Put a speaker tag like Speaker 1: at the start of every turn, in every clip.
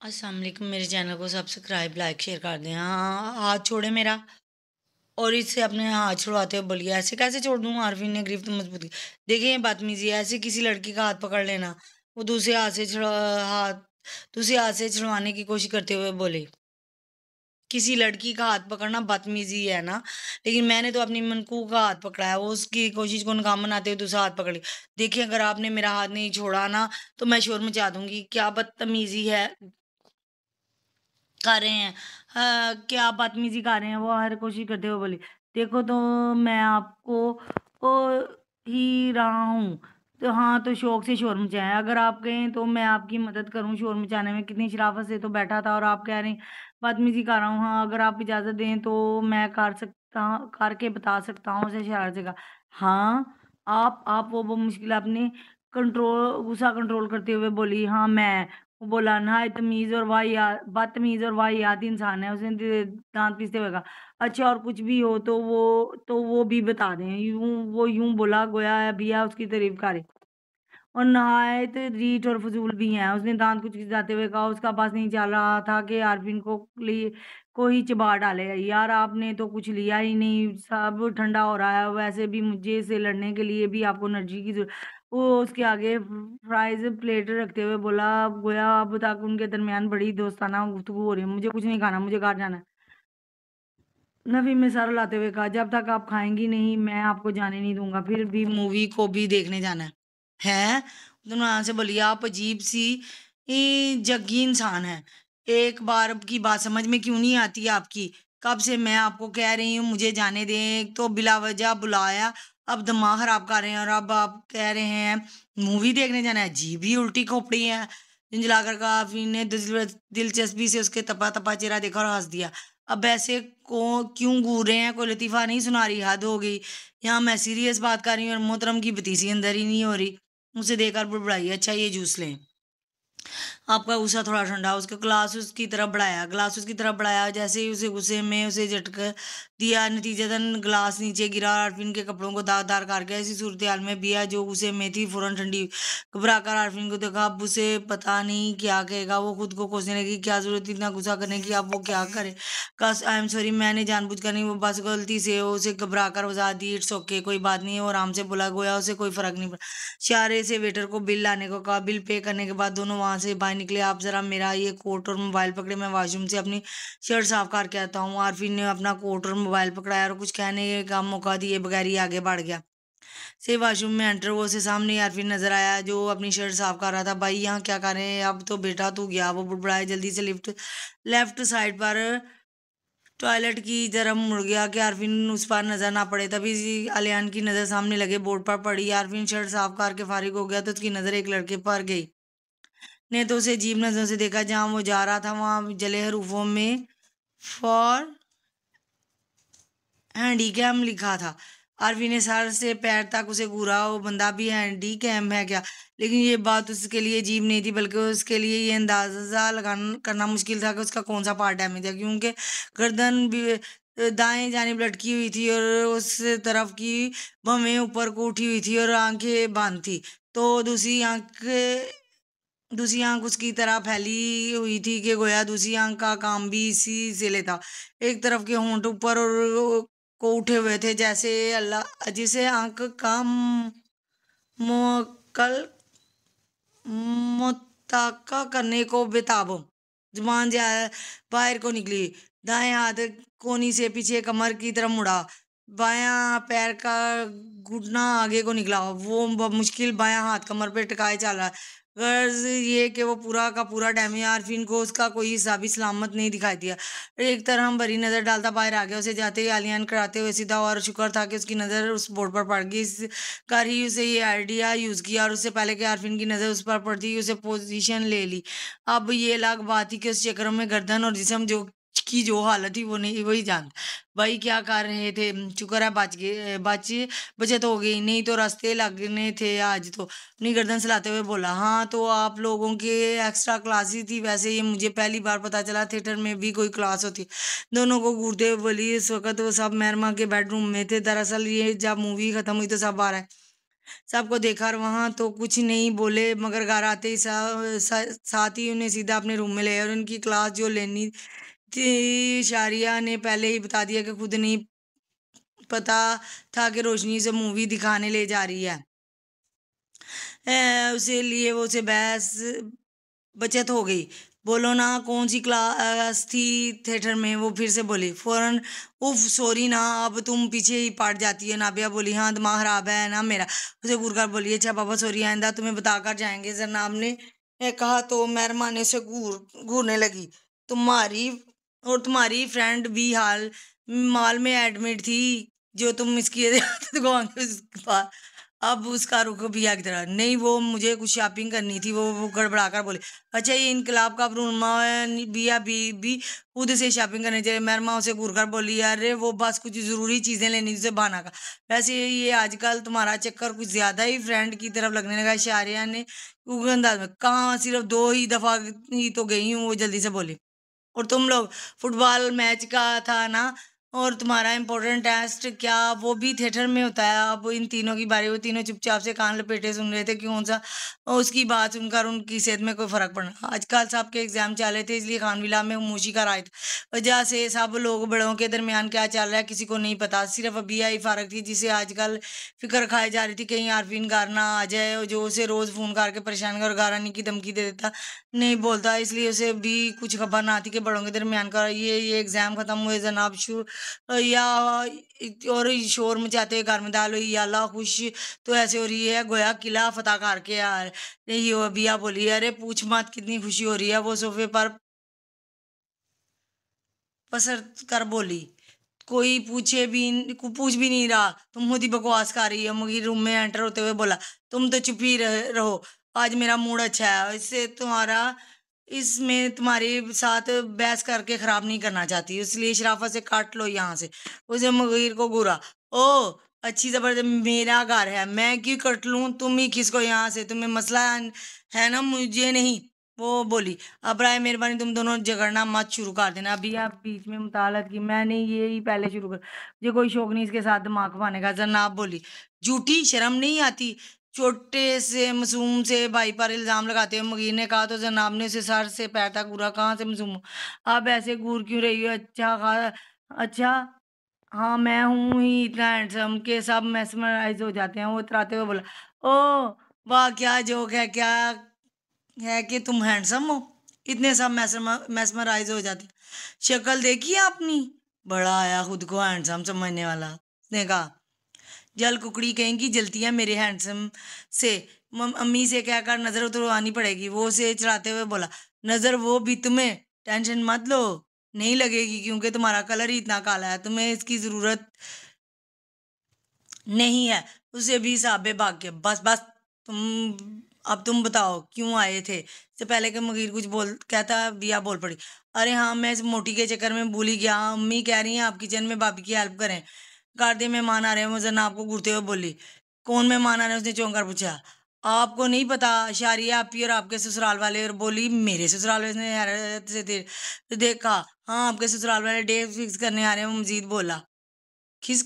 Speaker 1: अस्सलाम वालेकुम। मेरे चैनल को सब्सक्राइब लाइक शेयर कर दें। हाँ, हाथ छोड़े मेरा। और इससे अपने हाथ छुड़वाते हुए बोलिए, ऐसे कैसे छोड़ दूँ? आरफीन ने गिरफ्त मजबूती। देखिए, ये बदतमीजी है। ऐसे किसी लड़की का हाथ पकड़ लेना। वो हाथ दूसरे हाथ से छुड़वाने की कोशिश करते हुए बोले, किसी लड़की का हाथ पकड़ना बदतमीजी है ना? लेकिन मैंने तो अपनी मनकू का हाथ पकड़ा है। वो उसकी कोशिश को नाकाम बनाते हुए दूसरा हाथ पकड़ लिया। देखिए, अगर आपने मेरा हाथ नहीं छोड़ा ना, तो मैं शोर मचा दूंगी। क्या बदतमीजी है कर रहे हैं। क्या आप बदतमीजी कर रहे हैं? वो हर कोशिश करते हुए बोली, देखो तो मैं आपको ओ ही रहा हूँ। तो हाँ, तो शौक से शोर मचाएं। अगर आप कहें तो मैं आपकी मदद करूँ शोर मचाने में। कितनी शराफत से तो बैठा था और आप कह रहे हैं बदतमीजी कर रहा हूँ। हाँ, अगर आप इजाजत दें तो मैं करके बता सकता हूँ। उसे शरारत से कहा, हाँ आप वो मुश्किल अपने गुस्सा कंट्रोल करते हुए बोली, हाँ मैं। वो बोला, नहायत तमीज़ और बदतमीज़ और वाहियात इंसान है। उसने दाँत पीसते हुए कहा, अच्छा और कुछ भी हो तो वो भी बता दें। वो यूँ बोला गोया भैया उसकी तारीफ़ करे। और नहायत रीठ और फ़ज़ूल भी हैं। उसने दाँत कुछ खिंचाते हुए कहा, उसका बस नहीं चल रहा था कि आरफीन को ही चबा डाले। यार आपने तो कुछ लिया ही नहीं, सब ठंडा हो रहा है। वैसे भी मुझे से लड़ने के लिए भी आपको एनर्जी की ज़रूरत। वो उसके आगे फ्राइज़ प्लेट रखते हुए बोला, गोया अब तक उनके दरमियान बड़ी दोस्ताना गुफ्तगू हो रही है। मुझे कुछ नहीं खाना, मुझे घर जाना है। नफ़ीम ने सर हिलाते हुए कहा, जब तक आप खाएँगी नहीं, मैं आपको जाने नहीं दूँगा। फिर भी मूवी को भी देखने जाना है। हैं? दोनों यहाँ से बोली, आप अजीब-सी जग्गी इंसान हैं। एक बार की बात समझ में क्यों नहीं आती आपकी? कब से मैं आपको कह रही हूँ मुझे जाने दें, एक तो बिलावजह बुलाया, अब दिमाग खराब कर रहे हैं और अब आप कह रहे हैं मूवी देखने जाना है। अजीब ही उल्टी खोपड़ी है। झुंझलाकर कहा। आफ़रीन ने दिलचस्पी से उसके तपा-तपा चेहरा देखा और हँस दिया। अब ऐसे को क्यों घूर रहे हैं? कोई लतीफ़ा नहीं सुना रही? हद हो गई। यहाँ मैं सीरियस बात कर रही हूँ और मोहतरम की भतीसी अंदर ही नहीं हो रही। उसे देखकर बुड़बुड़ाई, अच्छा ये जूस लें। आपका गुस्सा थोड़ा ठंडा। उसके गिलास उसकी तरफ बढ़ाया। जैसे ही उसे गुस्से में उसे झटका दिया, नतीजतन गिलास नीचे गिरा और आरफीन के कपड़ों को दागदार कर गया। ऐसी सूरत हाल में बिया जो गुस्से में थी फौरन ठंडी हुई। घबराकर आरफीन को देखा। अब उसे पता नहीं क्या कहेगा। वो खुद को कोसने लगी, क्या जरूरत थी इतना गुस्सा करने की? अब वो क्या करे? कस आई एम सॉरी, मैंने जानबूझकर नहीं, वो बस गलती से। उसे घबराकर वजह दी, इट्स ओके, कोई बात नहीं है। वो आराम से बोला, गोया उसे कोई फर्क नहीं पड़ा। इशारे से वेटर को बिल लाने को कहा। बिल पे करने के बाद दोनों वहां से बाहर निकले। आप जरा मेरा ये कोट और मोबाइल पकड़े, मैं वॉशरूम से अपनी शर्ट साफ करके आता हूँ। आरफीन ने अपना कोट और मोबाइल पकड़ाया और कुछ कहने का मौका दिए बगैर ही आगे बढ़ गया। से वॉशरूम में एंटर हुआ, उसे सामने ही आरफीन नजर आया जो अपनी शर्ट साफ कर रहा था। भाई यहाँ क्या कर रहे हैं? अब तो बेटा तू गया। वो बुड़बुड़ाए, जल्दी से लेफ्ट साइड पर टॉयलेट की तरफ मुड़ गया कि आरफीन उस पर नजर ना पड़े। तभी अलियान की नजर सामने लगे बोर्ड पर पड़ी। आरफीन शर्ट साफ करके फारिग हो गया तो उसकी नजर एक लड़के पर गई। ने तो उसे अजीब नजरों से देखा। जहां वो जा रहा था वहां जले हरूफों में फॉर हैंडीकैम लिखा था। आरवी ने सर से पैर तक उसे घूरा। वो बंदा भी हैंडीकैम है क्या? लेकिन ये बात उसके लिए अजीब नहीं थी, बल्कि उसके लिए ये अंदाजा लगाना करना मुश्किल था कि उसका कौन सा पार्ट डैमेज है, क्योंकि गर्दन भी दाएं जानिब लटकी हुई थी और उस तरफ की भवें ऊपर को उठी हुई थी और आंखें बंद थी। तो दूसरी आंख उसकी तरह फैली हुई थी कि गोया दूसरी आंख का काम भी इसी से लेता। एक तरफ के होंठ ऊपर और को उठे हुए थे, जैसे अल्लाह जिसे आंख का मोकल मुताका करने को बेताब। जुबान बाहर को निकली। दाएं हाथ कोनी से पीछे कमर की तरफ मुड़ा। बायां पैर का घुटना आगे को निकला। वो मुश्किल बायां हाथ कमर पे टिकाए चल रहा। गर्ज ये कि वो पूरा का पूरा डैमेज। आरफीन को उसका कोई हिस्सा भी सलामत नहीं दिखाई दिया। एक तरह हम भरी नजर डालता बाहर आ गया। उसे जाते ही आलियान कराते हुए सीधा, और शुक्र था कि उसकी नजर उस बोर्ड पर पड़ गई। इस कर ही उसे ये आइडिया यूज किया और उससे पहले कि आरफीन की नजर उस पर पड़ती उसे पोजीशन ले ली। अब ये अलग बात थी कि उस चक्कर में गर्दन और जिस्म जो हालत थी वो नहीं वही जानता। भाई क्या कर रहे थे? शुक्र है बचत हो गई, नहीं तो रास्ते लगने थे आज तो। अपनी गर्दन हिलाते हुए बोला, हाँ तो आप लोगों के एक्स्ट्रा क्लासेस थी? वैसे ये मुझे पहली बार पता चला थिएटर में भी कोई क्लास होती। दोनों को घूरते हुए बोली। इस वक्त वो सब मेहरमा के बेडरूम में थे। दरअसल ये जब मूवी खत्म हुई तो सब आ रहा है।
Speaker 2: सबको देखा और वहां तो कुछ नहीं बोले, मगर घर आते ही साथ ही उन्हें सीधा अपने रूम में ले आए और उनकी क्लास जो लेनी थी शारिया ने पहले ही बता दिया कि खुद नहीं पता था कि रोशनी से मूवी दिखाने ले जा रही है। उसे लिए वो उसे बहस बचत हो गई। बोलो ना कौन सी क्लास थी थिएटर में, वो फिर से बोली फौरन। उफ सॉरी ना, अब तुम पीछे ही पड़ जाती है। नाबिया बोली हाँ दिमाग खराब है ना मेरा। उसे घूर बोली अच्छा पापा सॉरी, आइंदा तुम्हें बताकर जाएंगे। जरनाब ने कहा तो मेहरबानी से घूरने लगी। तुम्हारी और तुम्हारी फ्रेंड भी हाल माल में एडमिट थी, जो तुम इसकी दुकान के पास। अब उसका रुख भैया की तरह, नहीं वो मुझे कुछ शॉपिंग करनी थी। वो गड़बड़ाकर बोले अच्छा ये इनकलाब का रूनमा बिया भी खुद से शॉपिंग करनी चाहिए। मेहरमा उसे घूर कर बोली अरे वो बस कुछ जरूरी चीजें लेनी थी, उसे बहाना का। वैसे ये आजकल तुम्हारा चक्कर कुछ ज्यादा ही फ्रेंड की तरफ लगने लगा। शारिया ने उग्र अंदाज में कहा, सिर्फ 2 ही दफा ही तो गई हूँ, वो जल्दी से बोली। और तुम लोग फुटबॉल मैच का था ना, और तुम्हारा इम्पोर्टेंट टेस्ट क्या वो भी थिएटर में होता है? अब इन तीनों की बारी, वो तीनों चुपचाप से कान लपेटे सुन रहे थे। क्यों सा उसकी बात सुनकर उनकी सेहत में कोई फर्क पड़ना। आजकल सबके एग्जाम चल रहे थे, इसलिए खानविला में खामोशी का राय था। वजह से सब लोग बड़ों के दरमियान क्या चल रहा है किसी को नहीं पता। सिर्फ अबिया ही फारक थी, जिसे आजकल फिक्र खाई जा रही थी कहीं आरफीन गार ना आ जाए, जो उसे रोज फोन करके परेशान कर गारानी की धमकी दे देता। नहीं बोलता, इसलिए उसे भी कुछ खबर ना थी कि बड़ों के दरमियान का ये एग्जाम खत्म हुए जनाब या और शोर मचाते हुए घर में दाल हुई या अल्लाह खुश तो ऐसे हो रही है गोया किला फतह करके यार। नहीं हो अबिया बोली अरे पूछ मत कितनी खुशी हो रही है। वो सोफे पर पसर कर बोली कोई पूछ भी नहीं रहा, तुम खुद ही बकवास कर रही है। मुगी रूम में एंटर होते हुए बोला तुम तो चुप ही रहो, आज मेरा मूड अच्छा है। इसमें तुम्हारे साथ बहस करके खराब नहीं करना चाहती, इसलिए शराफत से काट लो यहाँ से। उसे मुगीर को घूरा ओ अच्छी जबरदस्त, मेरा घर है, मैं क्यों कट लूं? तुम ही खिसको यहाँ से, तुम्हें मसला है ना, मुझे नहीं। वो बोली अब राय मेहरबानी तुम दोनों झगड़ना मत शुरू कर देना। अभी आप बीच में मुतालत की, मैंने ये ही पहले शुरू कर, मुझे कोई शौक नहीं इसके साथ दिमाग खपाने का। जनाब बोली झूठी शर्म नहीं आती छोटे से मासूम से भाई पर इल्जाम लगाते हुए। मुगीर ने कहा तो जनाब ने उसे सर से पैर तक घूरा। कहाँ से मासूम हूँ? आप ऐसे घूर क्यों रही हो? अच्छा हाँ मैं हूँ ही इतना हैंडसम के सब मैस्मराइज हो जाते हैं। वो इतराते हुए बोला ओ वाह क्या जोक है, क्या है कि तुम हैंडसम हो, इतने सब मैस्मराइज हो जाते हैं। शक्ल देखी आपने? बड़ा आया खुद को हैंडसम समझने वाला। उसने कहा जल कुकड़ी कहेंगी जलती है मेरे हैंडसम से, अम्मी से कहकर नजर उतरवानी पड़ेगी। वो उसे चढ़ाते हुए बोला नजर वो भी तुम्हें, टेंशन मत लो, नहीं लगेगी क्योंकि तुम्हारा कलर ही इतना काला है, तुम्हें इसकी जरूरत नहीं है। उसे भी साबे भाग के बस बस अब तुम बताओ क्यों आए थे? इससे पहले कि मुगीर कुछ बोल कहता बिया बोल पड़ी अरे हाँ मैं इस मोटी के चक्कर में भूल ही गया, अम्मी कह रही हैं आप किचन में भाभी की हेल्प करें। गार्डे मेहमान आ रहे हैं, वो जना आपको घूरते हुए बोली। कौन मेहमान आ रहे हैं? उसने चौंक कर पूछा। आपको नहीं पता? शारिया आपकी और आपके ससुराल वाले। और बोली मेरे ससुराल वाले? उसने हैरत से देखा। हाँ आपके ससुराल वाले डेट फिक्स करने आ रहे हैं, वो मजीद बोला। किस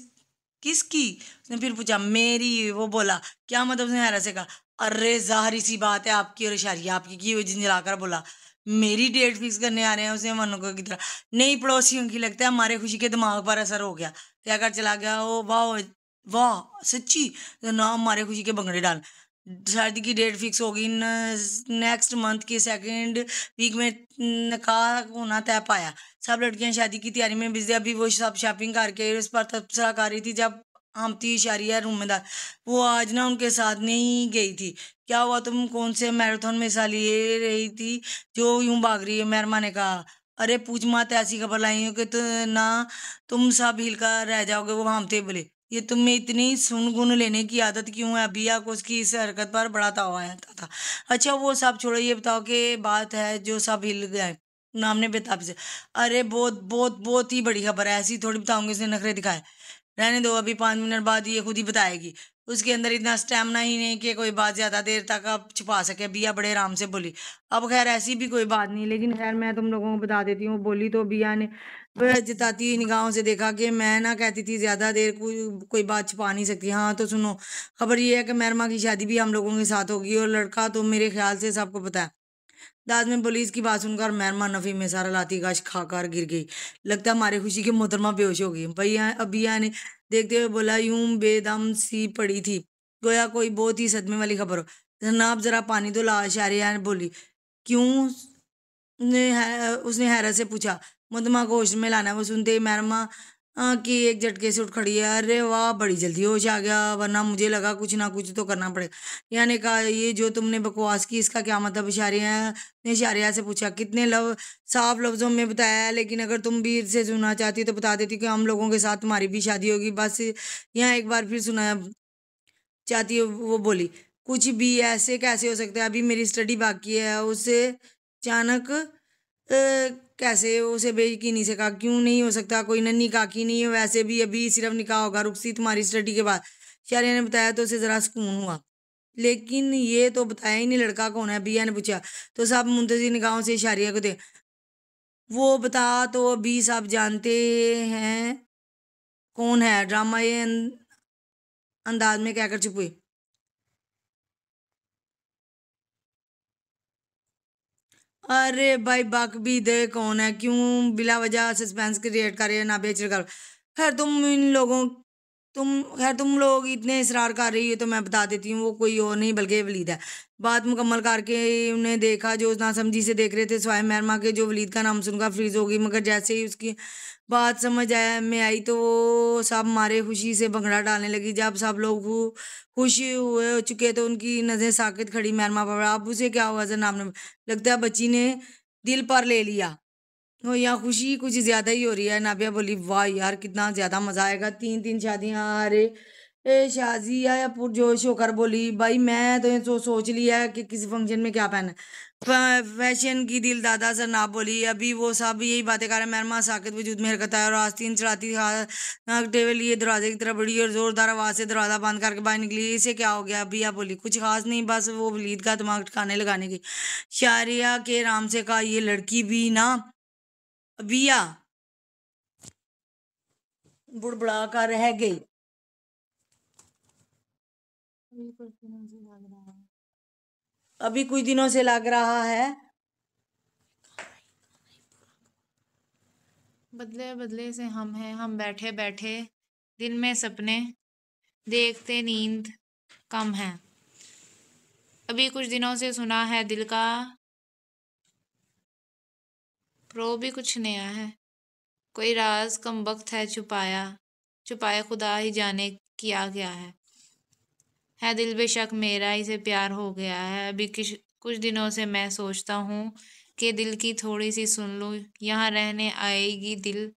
Speaker 2: किसकी? उसने फिर पूछा मेरी। वो बोला क्या मतलब? उसने हैरत से कहा अरे जाहिर सी बात है आपकी और शारिया आपकी की। वो झिंझलाकर बोला मेरी डेट फिक्स करने आ रहे हैं? उसने मनुका की तरह नहीं पड़ोसियों की, लगता है हमारे खुशी के दिमाग पर असर हो गया, कहकर चला गया। ओ वाह वाह सच्ची? तो ना हमारे खुशी के भंगड़े डाल। शादी की डेट फिक्स होगी, नेक्स्ट मंथ के सेकंड वीक में निकाह होना तय पाया। सब लड़कियां शादी की तैयारी में बिजी। अभी वो सब शॉपिंग करके उस पर तबसरा कर रही थी जब हमती शारिया रूमदार वो आज ना उनके साथ नहीं गई थी। क्या हुआ? तुम कौन से मैराथन में हिस्सा ले रही थी जो यूं भाग रही है? मेहरमा ने कहा अरे पूछ मत, ऐसी खबर लाई हूँ कि ना तुम सब हिलकर रह जाओगे। वो हमते बोले ये तुम्हें इतनी सुन गुन लेने की आदत क्यों है? अबिया को उसकी इस हरकत पर बड़ा ताव आया था। अच्छा वो सब छोड़ो, ये बताओ कि बात है जो सब हिल गए। नाम ने बेताब से अरे बहुत बहुत बहुत ही बड़ी खबर है, ऐसी थोड़ी बताऊंगी। उसने नखरे दिखाए। रहने दो, अभी 5 मिनट बाद ये खुद ही बताएगी। उसके अंदर इतना स्टेमिना ही नहीं कि कोई बात ज्यादा देर तक अब छुपा सके। बिया बड़े आराम से बोली। अब खैर ऐसी भी कोई बात नहीं, लेकिन खैर मैं तुम लोगों को बता देती हूँ। बोली तो बिया ने वह जताती हुई निगाहों से देखा कि मैं ना कहती थी ज्यादा देर कोई बात छुपा नहीं सकती। हाँ तो सुनो, खबर ये है कि मेहरमा की शादी भी हम लोगों के साथ होगी, और लड़का तो मेरे ख्याल से सबको पता है। दाद में पुलिस की बात सुनकर मेहरमा नफी में सारा लाठी गाश खाकर गिर गई। लगता है हमारी खुशी की मोहतरमा बेहोश हो गई। भैया अबिया ने देखते हुए बोला, यूं बेदम सी पड़ी थी, गोया कोई बहुत ही सदमे वाली खबर हो। जनाब जरा पानी तो ला, शारिया ने बोली। क्यों? उसने हैरत से पूछा। मुद्दमा को होश में लाना है। वो सुनते ही मेहरमा की एक झटके से उठ खड़ी है। अरे वाह, बड़ी जल्दी होश आ गया, वरना मुझे लगा कुछ ना कुछ तो करना पड़ेगा। यानी कहा, ये जो तुमने बकवास की इसका क्या मतलब? इशारिया ने इशारिया से पूछा। कितने साफ लफ्जों में बताया है, लेकिन अगर तुम भी से सुनना चाहती तो बता देती कि हम लोगों के साथ तुम्हारी भी शादी होगी। बस यहाँ एक बार फिर सुना चाहती है। वो बोली, कुछ भी ऐसे कैसे हो सकता है? अभी मेरी स्टडी बाकी है। उसे अचानक कैसे? उसे बेयकीनी से कहा। क्यों नहीं हो सकता? कोई नन्ही काकी नहीं है, वैसे भी अभी सिर्फ निकाह होगा, रुखसी तुम्हारी स्टडी के बाद। शारिया ने बताया तो उसे जरा सुकून हुआ। लेकिन ये तो बताया ही नहीं, लड़का कौन है? बिया ने पूछा। तो सब मुंतजिर निगाहों से शारिया को दे। वो बता तो अभी सब जानते हैं कौन है, ड्रामा ये अंदाज में कहकर चुप हुई। अरे भाई, बक भी दे, कौन है? क्यों बिला वजह सस्पेंस क्रिएट कर रहे हैं? ना बेचर कर। खैर तुम लोग इतने इसरार कर रही है तो मैं बता देती हूँ। वो कोई और नहीं बल्कि वलीद है। बात मुकम्मल करके उन्हें देखा जो नासमझी से देख रहे थे स्वाय मेहरमा के, जो वलीद का नाम सुनकर फ्रीज हो गई। मगर जैसे ही उसकी बात समझ आया में आई तो वो सब मारे खुशी से भंगड़ा डालने लगी। जब सब लोग खुश हुए हो चुके तो उनकी नजरें साकित खड़ी मेहरमा पर। अब उसे क्या हुआ? जनाब ने लगता है बच्ची ने दिल पर ले लिया हो, या खुशी कुछ ज्यादा ही हो रही है। नाबिया बोली, वाह यार, कितना ज्यादा मजा आएगा। 3 3 शादियां। अरे शाजिया या पुरजोश होकर बोली, भाई मैं तो ये सोच लिया है कि किसी फंक्शन में क्या पहना है। फैशन की दिल दादा सर ना बोली। अभी वो सब यही बातें कर रहे हैं। मेहरमा साकित वजूद में हरकत है और आस्तीन चढ़ाती टेबल लिए दरवाजे की तरफ बढ़ी और जोरदार आवाज से दरवाजा बंद करके बाहर निकली। इसे क्या हो गया? अभी आप बोली, कुछ खास नहीं, बस वो वलीद का दिमाग ठिकाने लगाने की। शारिया के राम से कहा, ये लड़की भी ना बिया बुड़बुड़ा कर रह गई। अभी कुछ दिनों से लग रहा है।
Speaker 3: बदले बदले से हम हैं, हम बैठे बैठे दिन में सपने देखते, नींद कम है। अभी कुछ दिनों से सुना है दिल का प्रो भी कुछ नया है। कोई राज कम वक्त है छुपाया, छुपाया खुदा ही जाने किया गया है दिल बेशक मेरा इसे प्यार हो गया है। अभी कुछ दिनों से मैं सोचता हूँ कि दिल की थोड़ी सी सुन लूँ, यहाँ रहने आएगी दिल,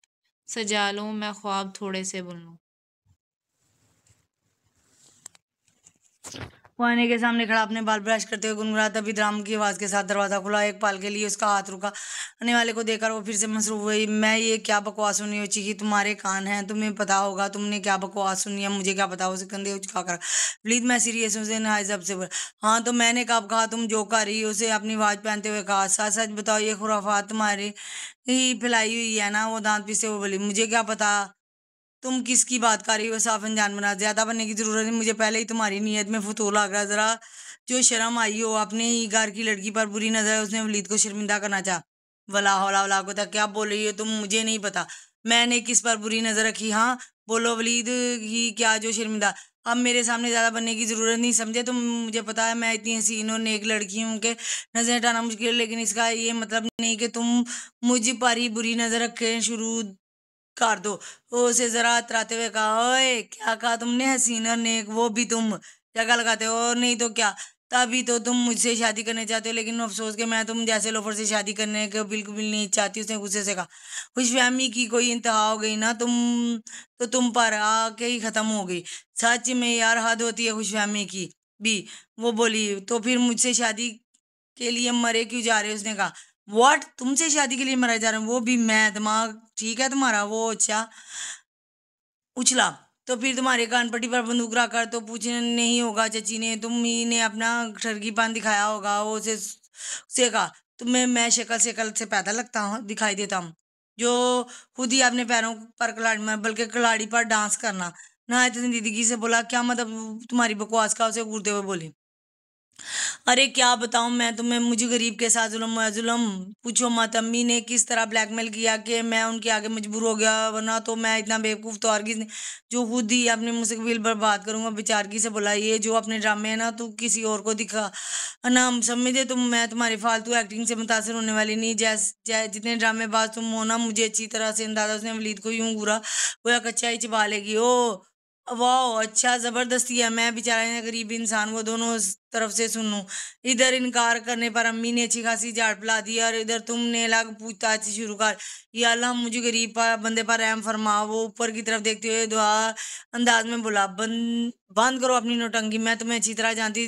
Speaker 3: सजा लूँ मैं ख्वाब थोड़े से बुन लूँ।
Speaker 2: वो आने के सामने खड़ा अपने बाल ब्रश करते हुए गुनगुनाता। तभी ड्राम की आवाज के साथ दरवाजा खुला। एक पल के लिए उसका हाथ रुका। आने वाले को देखकर वो फिर से मसरूफ हुई। मैं ये क्या बकवास सुनी हो? चीखी, तुम्हारे कान हैं, तुम्हें पता होगा तुमने क्या बकवास सुनी है। मुझे क्या पता? उसे कंधे उचका कर प्लीज, मैं सीरियस हूँ। नहायजब से बोला। हाँ तो मैंने कब कहा तुम जो कर रही हो? उसे अपनी आवाज पहनते हुए कहा। सच सच बताओ, ये खुराफात तुम्हारी ही फैलाई हुई है ना? वो दांत पीसते हुए बोली। मुझे क्या पता तुम किसकी बात कर रही हो? साफ अनजान बना। ज्यादा बनने की जरूरत नहीं, मुझे पहले ही तुम्हारी नीयत में फतूर लग रहा है। जरा जो शर्म आई हो, अपने ही घर की लड़की पर बुरी नजर। उसने वलीद को शर्मिंदा करना चाहा। वला हौला वला को तक क्या बोल रही हो तुम? मुझे नहीं पता मैंने किस पर बुरी नजर रखी। हाँ बोलो वलीद ही क्या जो शर्मिंदा? अब मेरे सामने ज्यादा बनने की जरूरत नहीं, समझे तुम? मुझे पता है मैं इतनी हसीन और नेक लड़की हूँ कि नजर हटाना मुश्किल है, लेकिन इसका ये मतलब नहीं कि तुम मुझ पर ही बुरी नजर रखे शुरू कर दो। उसे जरा अतराते हुए कहा, ओए क्या कहा तुमने? हसीन और नेक, वो भी तुम? जगह लगाते हो और नहीं तो क्या? तभी तो तुम मुझसे शादी करने चाहते हो, लेकिन अफसोस के मैं तुम जैसे लोफर से शादी करने को बिल्कुल भी नहीं चाहती। उसने गुस्से से कहा। खुशफहमी की कोई इंतहा हो गई ना तुम पर आके ही खत्म हो गई। सच में यार, हद होती है खुशफहमी की भी। वो बोली, तो फिर मुझसे शादी के लिए मरे क्यों जा रहे हो? उसने कहा। व्हाट? तुमसे शादी के लिए मरा जा रहा हूँ? वो भी मैं? दिमाग ठीक है तुम्हारा? वो अच्छा उछला। तो फिर तुम्हारे कान पट्टी पर बंदूक रखकर तो पूछने नहीं होगा चची ने, तुम ही ने अपना ठरकीपन दिखाया होगा। वो उसे कहा, तुम्हें मैं शक्ल से पैदा लगता हूँ, दिखाई देता हूँ, जो खुद ही अपने पैरों पर कलाड़ी में बल्कि कलाड़ी पर डांस करना। नहायत संजीदगी से बोला, क्या मतलब तुम्हारी बकवास का? उसे घूरते हुए बोली, अरे क्या बताऊं मैं तुम्हें, मुझे गरीब के साथ जुल्म पूछो मत। अम्मी ने किस तरह ब्लैकमेल किया कि मैं उनके आगे मजबूर हो गया, वरना तो मैं इतना बेवकूफ तो हरगिज नहीं जो खुद ही अपने मुस्तकबिल बर्बाद करूंगा। बेचारगी से बोला, ये जो अपने ड्रामे है ना, तू किसी और को दिखा ना, हम समझे तुम, मैं तुम्हारी फालतू एक्टिंग से मुतासर होने वाली नहीं। जितने ड्रामेबाज तुम हो ना, मुझे अच्छी तरह से अंदाजा। उसने वलीद को यूं घूरा, गोया कच्चा ही चिपा लेगी। ओ वाह, अच्छा जबरदस्ती है। मैं बेचारा गरीब इंसान, वो दोनों तरफ से सुनूं। इधर इनकार करने पर अम्मी ने अच्छी खासी झाड़ पिला दी, और इधर तुमने लग पूछताछ शुरू कर। या अल्लाह, मुझे गरीब पर बंदे पर रहम फरमा। वो ऊपर की तरफ देखते हुए दुआ अंदाज में बोला, बंद करो अपनी नौटंकी, मैं तुम्हें अच्छी तरह जानती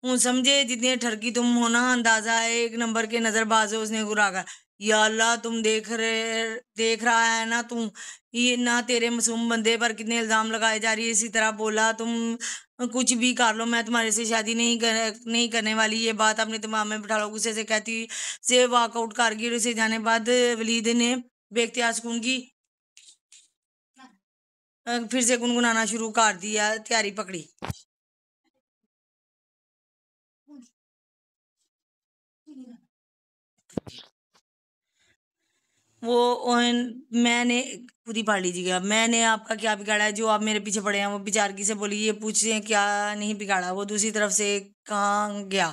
Speaker 2: हूँ, समझे? जितने ठरकी तुम हो ना, अंदाजा है एक नंबर के नजरबाज हो। उसने घुरा कर, या अल्लाह, तुम देख रहा है ना तू, ये ना तेरे मासूम बंदे पर कितने इल्जाम लगाए जा रही है। इसी तरह बोला, तुम कुछ भी कर लो, मैं तुम्हारे से शादी नहीं करने वाली। ये बात अपने दिमाग में बिठा लो। गुस्से से कहती से वॉकआउट कर गई। उसे जाने बाद वलीद ने बेख्तियार सुकून की फिर से गुनगुनाना शुरू कर दिया। तैयारी पकड़ी। वो मैंने पूरी पढ़ लीजिएगा। मैंने आपका क्या बिगाड़ा है जो आप मेरे पीछे पड़े हैं? वो बेचारगी से बोली, ये पूछे क्या नहीं बिगाड़ा? वो दूसरी तरफ से कहाँ गया?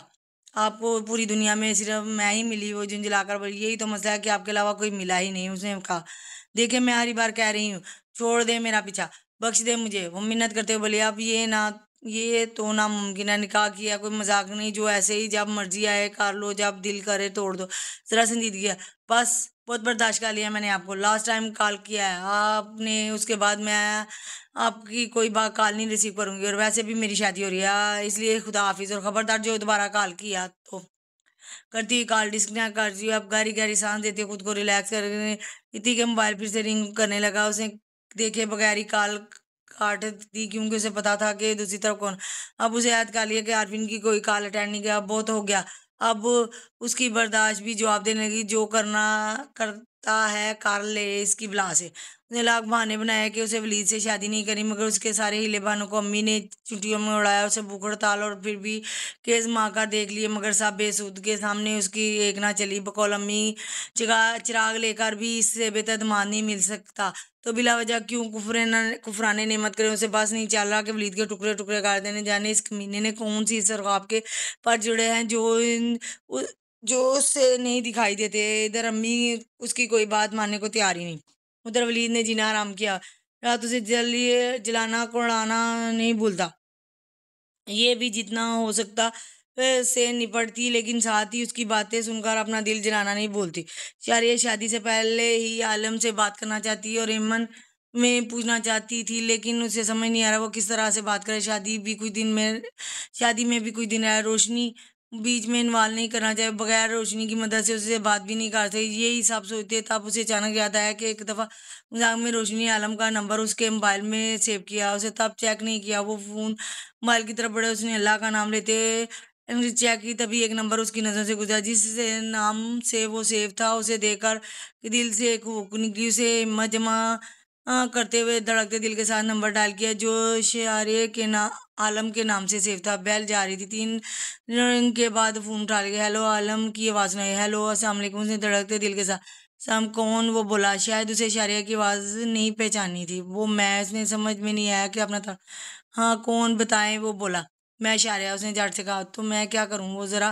Speaker 2: आपको पूरी दुनिया में सिर्फ मैं ही मिली? वो झुंझलाकर बोली, यही तो मसला है कि आपके अलावा कोई मिला ही नहीं। उसने कहा, देखे, मैं हरी बार कह रही हूँ, छोड़ दे मेरा पीछा, बख्श दे मुझे। वो मिन्नत करते हुए बोले, अब ये तो नामुमकिन है, निकाह किया कोई मजाक नहीं, जो ऐसे ही जब मर्जी आए कर लो, जब दिल करे तोड़ दो। जरा संजीदगी है बस, बहुत बर्दाश्त कर लिया मैंने आपको। लास्ट टाइम कॉल किया है आपने, उसके बाद मैं आपकी कोई बात कॉल नहीं रिसीव करूंगी, और वैसे भी मेरी शादी हो रही है, इसलिए खुदा हाफिज। और खबरदार जो दोबारा कॉल किया तो करती हुई कॉल डिस्कनेक्ट कर दी। अब गहरी गहरी सांस देती खुद को रिलैक्स कर इतनी के मोबाइल फिर से रिंग करने लगा। उसने देखे बगैर ही कॉल काट दी, क्योंकि उसे पता था कि दूसरी तरफ कौन। अब उसे याद कर लिया कि आरफिन की कोई कॉल अटेंड नहीं किया, बहुत हो गया। अब उसकी बर्दाश्त भी जवाब देने लगी, जो करना करता है कर ले इसकी बला से। उसने लाख बहाने बनाया कि उसे वलीद से शादी नहीं करी, मगर उसके सारे हीले बहानों को अम्मी ने छुट्टियों में उड़ाया। उसे भूख हड़ताल और फिर भी केस माँ का देख लिए, मगर सब बेसूद के सामने उसकी एक ना चली। बकौल अम्मी चिराग लेकर भी इससे बेहतर मान नहीं मिल सकता, तो बिला वजह क्यों कुफराने नेमत करें? उसे बस नहीं चल रहा कि वलीद के टुकड़े टुकड़े कर देने। जाने इस कमीने ने कौन सी सरगाब के पर जुड़े हैं जो उससे नहीं दिखाई देते। इधर अम्मी उसकी कोई बात मानने को तैयार ही नहीं, उधर वलीद ने जीना आराम किया। रात उसे जलाना कोड़ाना नहीं भूलता, ये भी जितना हो सकता से निपटती, लेकिन साथ ही उसकी बातें सुनकर अपना दिल जलाना नहीं भूलती। शारिया शादी से पहले ही आलम से बात करना चाहती और एमन में पूछना चाहती थी, लेकिन उसे समझ नहीं आ रहा वो किस तरह से बात करे। शादी में भी कुछ दिन है, रोशनी बीच में इन्वॉल्व नहीं करना चाहिए। बगैर रोशनी की मदद से उससे बात भी नहीं कर सकती। यही सब सोचते तब उसे अचानक याद आया कि एक दफ़ा मजाक में रोशनी आलम का नंबर उसके मोबाइल में सेव किया। उसे तब चेक नहीं किया। वो फोन मोबाइल की तरफ बढ़े, उसने अल्लाह का नाम लेते चेक की, तभी एक नंबर उसकी नज़र से गुजरा जिस नाम से वो सेव था। उसे देखकर दिल से एक हुक निकली। उसे हिम्मत जमा करते हुए धड़कते दिल के साथ नंबर डायल किया जो शारिया के आलम के नाम से सेव था। बेल जा रही थी। 3 रिंग के बाद फोन उठा लिया। हेलो, आलम की आवाज़ सुनाई। हेलो, अस्सलाम वालेकुम। उसने धड़कते दिल के साथ सम कौन? वो बोला। शायद उसे शारिया की आवाज़ नहीं पहचानी थी। वो मैं उसने समझ में नहीं आया कि अपना था। हाँ, कौन बताएं? वो बोला। मैं शारिया। उसने झट से कहा। तो मैं क्या करूं? वो ज़रा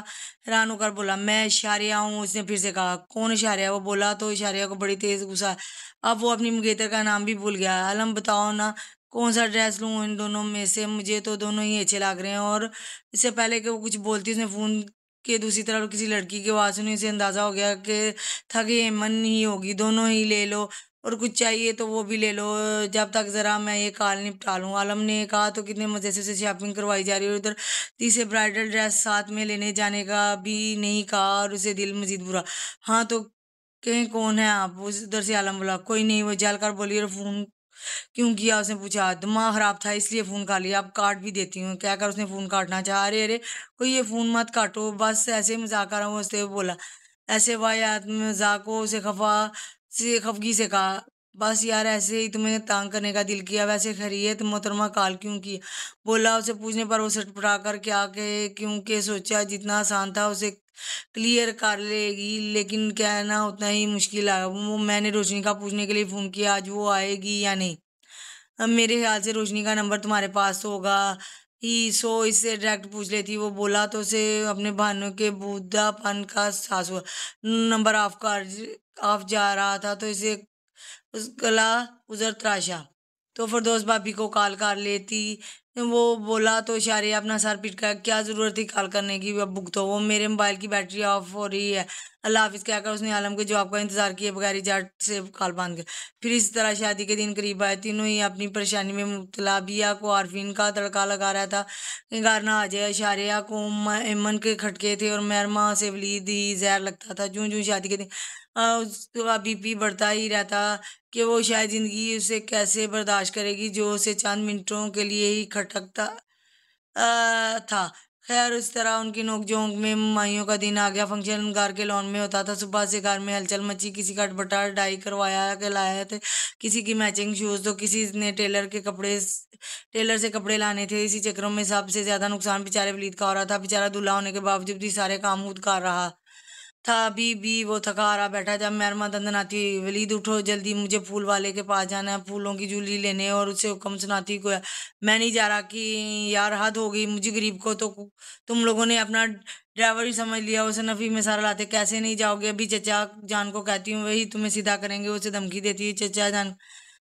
Speaker 2: हैरान होकर बोला। मैं शारिया हूँ। उसने फिर से कहा। कौन शारिया? वो बोला। तो शारिया को बड़ी तेज़ गुस्सा। अब वो अपनी मंगेतर का नाम भी भूल गया। आलम, बताओ ना कौन सा ड्रेस लूँ इन दोनों में से? मुझे तो दोनों ही अच्छे लग रहे हैं। और इससे पहले कि वो कुछ बोलती, उसने फ़ोन के दूसरी तरफ किसी लड़की की आवाज़ सुनी। उसे अंदाज़ा हो गया कि था कि एमन ही होगी। दोनों ही ले लो, और कुछ चाहिए तो वो भी ले लो, जब तक ज़रा मैं ये कॉल निपटा लूँ। आलम ने कहा। तो कितने मज़े से उसे शॉपिंग करवाई जा रही है, और उधर तीसरे ब्राइडल ड्रेस साथ में लेने जाने का भी नहीं कहा, और उसे दिल मजीद बुरा। हाँ, तो कहीं कौन है आप? उस उधर से आलम बोला। कोई नहीं। वो जल कर बोली और फोन क्यों किया? उसने पूछा। दिमाग खराब था इसलिए फोन काट लिया, अब काट भी देती हूँ। कहकर उसने फोन काटना चाहा। अरे अरे कोई ये फोन मत काटो, बस ऐसे ही मजाक कर रहा हूँ, हंसते हुए बोला। ऐसे वाहियात मजाक को उसे खफगी से कहा। बस यार ऐसे ही तुम्हें तंग करने का दिल किया। वैसे खैरियत मोहतरमा, काल क्यों की? बोला। उसे पूछने पर वो सटपटा कर क्या कहे, क्योंकि सोचा जितना आसान था उसे क्लियर कर लेगी, लेकिन कहना उतना ही मुश्किल है। वो मैंने रोशनी का पूछने के लिए फोन किया, आज वो आएगी या नहीं। अब मेरे ख्याल से रोशनी का नंबर तुम्हारे पास तो होगा ही, सो इससे डायरेक्ट पूछ लेती। वो बोला तो उसे अपने बहानों के बूढ़ापन का एहसास हुआ। नंबर ऑफ जा रहा था तो इसे उस गला उजर तराशा। तो फिरदौस भाभी को कॉल कर लेती। वो बोला तो इशारे अपना सर पीट कर, क्या जरूरत थी कॉल करने की, अब भुगतो। वो मेरे मोबाइल की बैटरी ऑफ हो रही है, अल्लाह हाफिज कहकर उसने आलम के जवाब का इंतजार किए बगैर ही झट से कॉल बंद कर। फिर इस तरह शादी के दिन करीब आए। तीनों ही अपनी परेशानी में मुब्तला। बिया को आरफीन का तड़का लगा रहा था कि घर ना आ जाए। शारिया को एमन के खटके थे और मैरमा से वलीद ही जहर लगता था। जूं जूं शादी के दिन उसका बीपी बढ़ता ही रहता कि वो शायद जिंदगी उसे कैसे बर्दाश्त करेगी, जो उसे चंद मिनटों के लिए ही खटकता था। खैर उस तरह उनकी नोकझोंक में माइयों का दिन आ गया। फंक्शन घर के लॉन में होता था। सुबह से घर में हलचल मची। किसी का अटपटा डाई करवाया के लाया थे, किसी की मैचिंग शूज, तो किसी ने टेलर से कपड़े लाने थे। इसी चक्रों में सबसे ज्यादा नुकसान बेचारे वलीद का हो रहा था। बेचारा दूल्हा होने के बावजूद भी सारे काम खुद कर रहा था। अभी भी वो थका हारा बैठा। जब मेहरमा दंदनाती हुई, वलीद उठो जल्दी, मुझे फूल वाले के पास जाना है फूलों की झूली लेने। और उससे हुक्म सुनाती को, मैं नहीं जा रहा कि यार हद हो गई, मुझे गरीब को तो तुम लोगों ने अपना ड्राइवर ही समझ लिया। उसे नफी में सारा लाते, कैसे नहीं जाओगे? अभी चचा जान को कहती हूँ, वही तुम्हें सीधा करेंगे। उसे धमकी देती है। चचा जान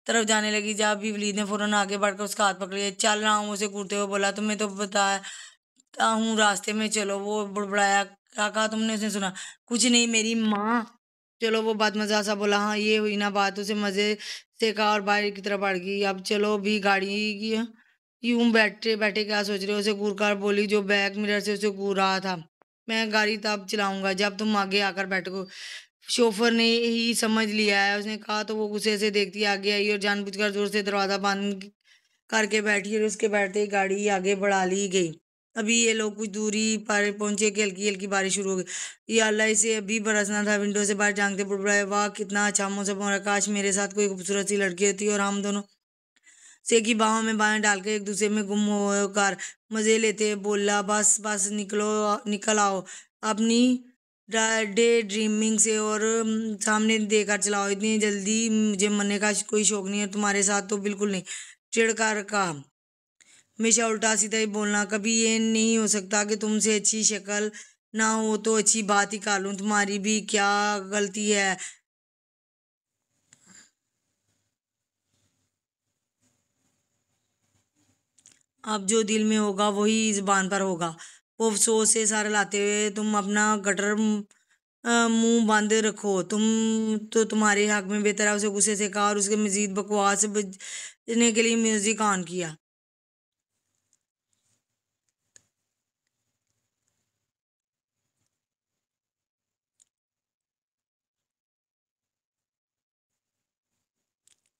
Speaker 2: तरफ जाने लगी। जब अभी वलीद ने फौरन आगे बढ़कर उसका हाथ पकड़ लिया। चल रहा हूँ, उसे घूरते हुए बोला। तुम्हें तो बताया हूँ रास्ते में चलो। वो बुड़बड़ाया। क्या कहा तुमने? उसने सुना। कुछ नहीं मेरी माँ। चलो, वो बात मजा सा बोला। हाँ ये हुई ना बात। उसे मजे से कहा और बाहर की तरफ बढ़ गई। अब चलो भी गाड़ी की। यूं बैठे बैठे क्या सोच रहे हो? उसे घूर कर बोली, जो बैक मिरर से उसे घूर रहा था। मैं गाड़ी तब चलाऊंगा जब तुम आगे आकर बैठो। शोफर ने ही समझ लिया है, उसने कहा। तो वो गुस्से से देखती आगे आई और जानबूझकर जोर से दरवाजा बंद करके बैठी और उसके बैठते ही गाड़ी आगे बढ़ा ली गई। अभी ये लोग कुछ दूरी पर पहुंचे कि हल्की हल्की बारिश शुरू हो गई। ये अल्लाह, इसे अभी बरसना था। विंडो से बाहर झांकते बुड़बुड़ाए, वाह कितना अच्छा मौसम हो रहा है, काश मेरे साथ कोई खूबसूरत सी लड़की होती और हम दोनों से की बाहों में बाहें डालकर एक दूसरे में गुम होकर मजे लेते। बोला, बस बस निकल आओ अपनी डे ड्रीमिंग से और सामने देकर चलाओ। इतनी जल्दी मुझे मरने का कोई शौक नहीं है, तुम्हारे साथ तो बिल्कुल नहीं। चिढ़कर कहा। हमेशा उल्टा सीधा ही बोलना। कभी ये नहीं हो सकता कि तुमसे अच्छी शक्ल ना हो तो अच्छी बात ही कर लूं। तुम्हारी भी क्या गलती है? अब जो दिल में होगा वही जुबान पर होगा। वो अफसोस से सारा लाते हुए, तुम अपना गटर मुंह बंद रखो। तुम्हारे हक में बेहतर है, उसे गुस्से से कहा और उसके मजीद बकवास बजने के लिए म्यूजिक ऑन किया।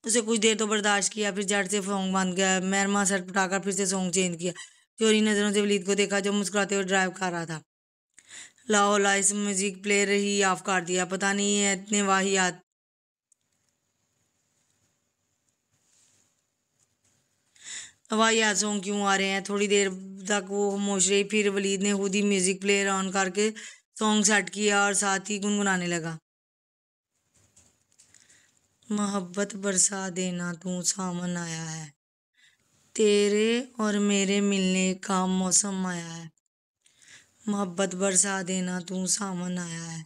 Speaker 2: उसे कुछ देर तो बर्दाश्त किया, फिर झट से सॉन्ग बंद गया। मैरमा सर पटाकर फिर से सॉन्ग चेंज किया। चोरी नजरों से वलीद को देखा जो मुस्कुराते हुए ड्राइव कर रहा था। लाओ ला, इस म्यूजिक प्लेयर ही ऑफ कर दिया। पता नहीं है इतने वाहियात वाहियात सॉन्ग क्यों आ रहे हैं। थोड़ी देर तक वो खामोश रही, फिर वलीद ने खुद ही म्यूजिक प्लेयर ऑन करके सॉन्ग सेट किया और साथ ही गुनगुनाने लगा। मोहब्बत बरसा देना तू सामन आया है, तेरे और मेरे मिलने का मौसम आया है। मोहब्बत बरसा देना तू सामन आया है,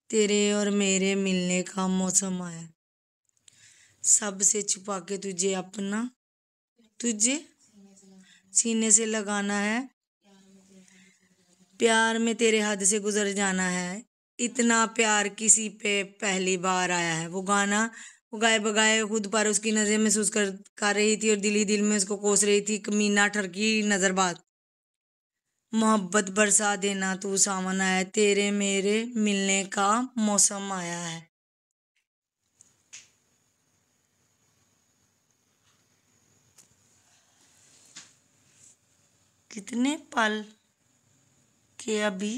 Speaker 2: तेरे और मेरे मिलने का मौसम आया है। सबसे छुपा के तुझे सीने से लगाना है, प्यार में तेरे हद से गुजर जाना है। इतना प्यार किसी पे पहली बार आया है। वो गाना वो गाए बगाए खुद पर उसकी नजरें महसूस कर रही थी और दिल ही दिल में उसको कोस रही थी। कमीना ठरकी नजरबाज। मोहब्बत बरसा देना तू सामन आया है, तेरे मेरे मिलने का मौसम आया है। कितने पल के अभी